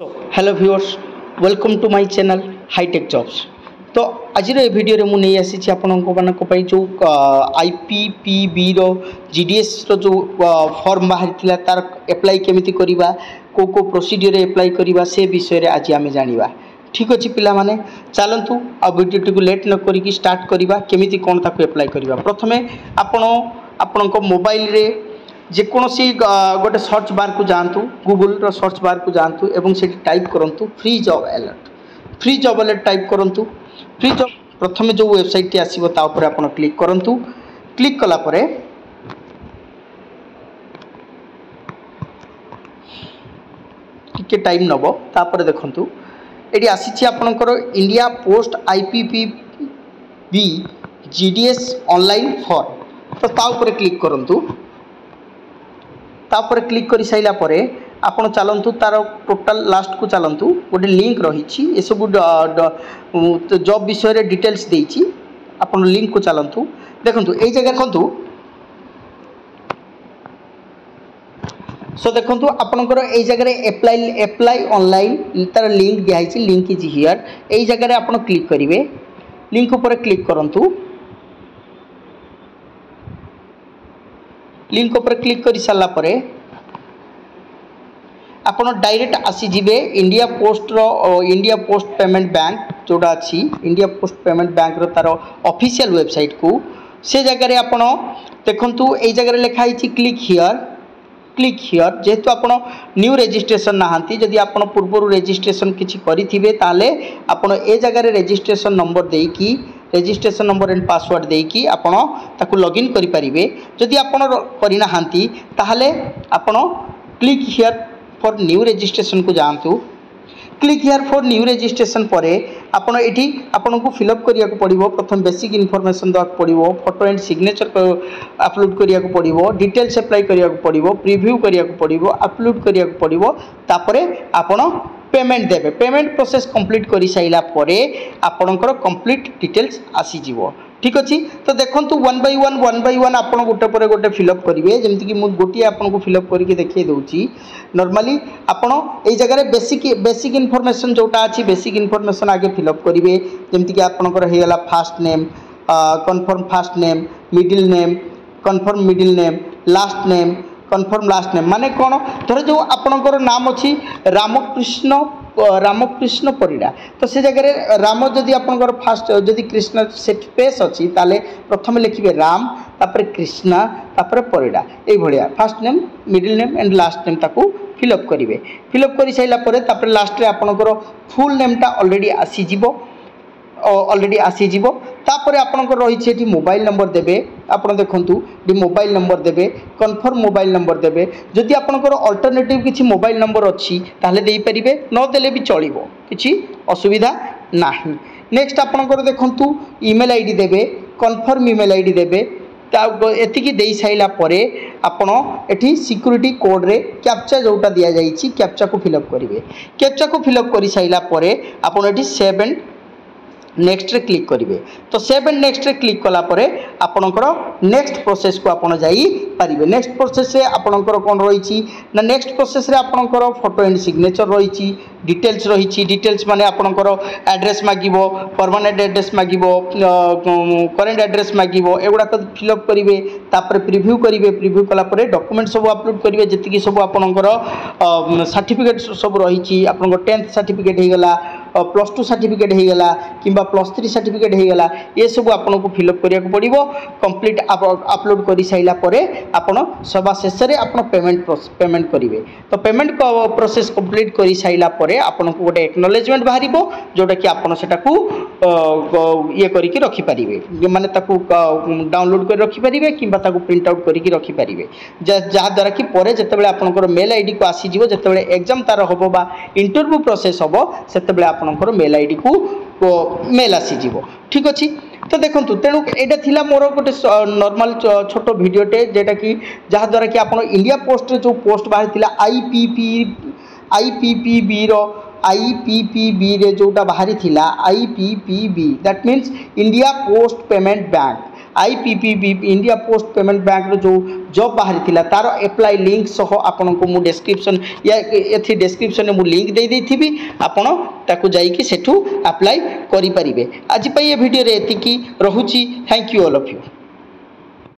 So, hello viewers, welcome to my channel High Tech Jobs. तो आज video में मुझे आसी आपण जो IPPB रो GDS रो जो फॉर्म बाहरी तार एप्लाई केमिति करिबा को प्रोसीजर एप्लाई करिबा से विषय रे आज आमे जानिबा। ठीक अच्छे पिला माने चलतु आ वीडियो को लेट न करिकी स्टार्ट करिबा केमिति कोन ताको एप्लाई करिबा। प्रथमे आपण मोबाइल रे जेकोसी गोटे सर्च बार को जातु गूगल रो सर्च बार को जातु एवं से टाइप करंतु फ्री जॉब अलर्ट टाइप करंतु। फ्री जॉब प्रथमे जो वेबसाइट टी आसीबो ता ऊपर आपण क्लिक करंतु। क्लिक कला परे टिके टाइम नबो तापर देखंतु एडी आसीछि आपनकर India post IPPB GDS online form. तो ता ऊपर क्लिक करंतु। तापर क्लिक कर साइला परे आपण चलतु तार टोटाल लास्ट को चलतु गोटे लिंक रही ये सब जॉब विषय रे डिटेल्स देछि आपण लिंक को चलतु। देखंतु एई जगह देखंतु सो देखंतु आपनकर एई जगह रे अप्लाई ऑनलाइन तार लिंक दिया है लिंक इज हियर। एई जगह रे आपण क्लिक करिवे लिंक ऊपर क्लिक करंतु। लिंक ऊपर क्लिक कर सारा परे आपण डायरेक्ट आसी जिवे इंडिया पोस्ट पेमेंट बैंक जोड़ा अच्छी इंडिया पोस्ट पेमेंट बैंक रो तार ऑफिशियल वेबसाइट को से जगह रे आपण देखंतु एई जगह रे लिखा है क्लिक हियर जेहेतु आपण न्यू रजिस्ट्रेशन नहांती जदि आपण पूर्व रजिस्ट्रेशन किछि करिथिबे ताले आपण ए जगह रे रजिस्ट्रेशन नंबर देकी रजिस्ट्रेशन नंबर एंड पासवर्ड देकी आपण ताकू लॉगिन करि परिबे। जदि आपण करिना हांती ताहले आपण click here for new registration को जानतु। Click here for new registration परे आपण एठी आपण को फिलअप करिया को पड़िबो। प्रथम बेसिक इनफॉरमेशन दक पड़िबो फोटो एंड सिग्नेचर अपलोड करिया को पड़िबो डिटेल्स अप्लाई करिया को पड़िबो प्रीव्यू करिया को पड़िबो अपलोड करिया को पड़िबो तापरे आपण पेमेंट देबे। पेमेंट प्रोसेस कंप्लीट करि साइला परे आपणकर कंप्लीट डिटेल्स आसी जीवो। ठीक अच्छी तो देखंतु वन बाय वन आपण गोटे पर गोटे फिलअप करेंगे जमती कि मुझे गोटे आपन को फिलअप करके देखिए दूची। नॉर्मली आपण ए जगह रे बेसिक इनफॉरमेशन जोटा अच्छी बेसिक इनफॉरमेशन आगे फिलअप करेंगे जमती कि आपनकर हेगला first name confirm first name middle name confirm middle name last name confirm last name माने कौन धर जो आपनकर नाम अच्छी रामकृष्ण परिड़ा तो से जगह रे राम जदि आपनकर फास्ट जदि कृष्ण से स्पेस अच्छी ताले प्रथम लिखिबे राम तापर कृष्णा तापर परिड़ा ए भलिया first name middle name and last name ताकू फिलअप करिवे। फिलअप करि साइला परे तापर लास्ट रे आपनकर फुल नेमटा ऑलरेडी आसी जीवो। तापर आपनकर रही छे मोबाइल नंबर देबे आपण देखंतु मोबाइल नंबर देबे कन्फर्म मोबाइल नंबर देबे। जदि आपनकर अल्टरनेटिव किछि मोबाइल नंबर अच्छी ताहले देई परिबे न देले भी चलिबो किछि असुविधा नाही। नेक्स्ट आपनकर देखंतु ईमेल आईडी देबे कन्फर्म ईमेल आईडी देबे एतिकी दे साइला परे आपण एठी सिक्योरिटी कोड रे कैप्चा जोटा दिया जाइछि कैप्चा को फिलअप करिवे। कैप्चा को फिलअप करि साइला परे आपण एठी सेव एंड नेक्स्ट रे क्लिक करेंगे। तो सेव एंड नेक्स्ट रे क्लिक कला परे आपणकर नेक्स्ट प्रोसेस को आपण जाई पारिबे। नेक्स्ट प्रोसेस रे आपणकर कोन रही ना नेक्स्ट प्रोसेस रे आपणकर फोटो एंड सिग्नेचर रही डिटेल्स रही डिटेल्स माने आपणकर एड्रेस मागिबो परमानेंट एड्रेस मागिबो करेंट एड्रेस मागिबो एगुडा तो फिलअप करेंगे। तापर प्रीव्यू करेंगे प्रीव्यू कला परे डॉक्यूमेंट सब अपलोड करेंगे जति सब आपणकर सर्टिफिकेट सब रही आपणकर 10th सर्टिफिकेट हे गला +2 सर्टिफिकेट हो गला कि +3 सर्टिफिकेट हो गला ये सब आपन को फिलअप करिया को पड़िबो। कंप्लीट अपलोड कर साइला परे आपन सभा शेष रे आपन पेमेंट करिवे। तो पेमेंट प्रोसेस कंप्लीट कर साइला परे आपन को गोटे एक्नॉलेजमेंट बाहरिबो जोटा कि आपन सेटा को ये करिके रखि परिबे माने ताकू डाउनलोड कर रखि परिबे किबा ताकू प्रिंट आउट करिके रखि परिबे जहा द्वारा कि परे जेतेबेले आपनकर मेल आईडी को आसी जिवो जेतेबेले एग्जाम तार होबो बा इंटरव्यू प्रोसेस होबो सेतेबेले आपनकर मेल आईडी को मेल आसी जीवो। ठीक अच्छी तो देखंतु तेणु एटा थिला मोर गोटे नॉर्मल छोटो वीडियोटे जेटा कि जहा द्वारा कि आपण इंडिया पोस्ट जो पोस्ट बाहर थिला IPPB रो IPPB रे जोटा बाहरी थिला IPPB that means India post payment bank IPPB India post payment bank जो जॉब बाहरी थिला तार अप्लाई लिंक सह आपन को मु डिस्क्रिप्शन या एथि डिस्क्रिप्शन में मु लिंक दे देथिबी आपन ताकू जाई कि सेठू अप्लाई करि परिबे। आज पई ए वीडियो रे एतिकी रहुची। Thank you all of you.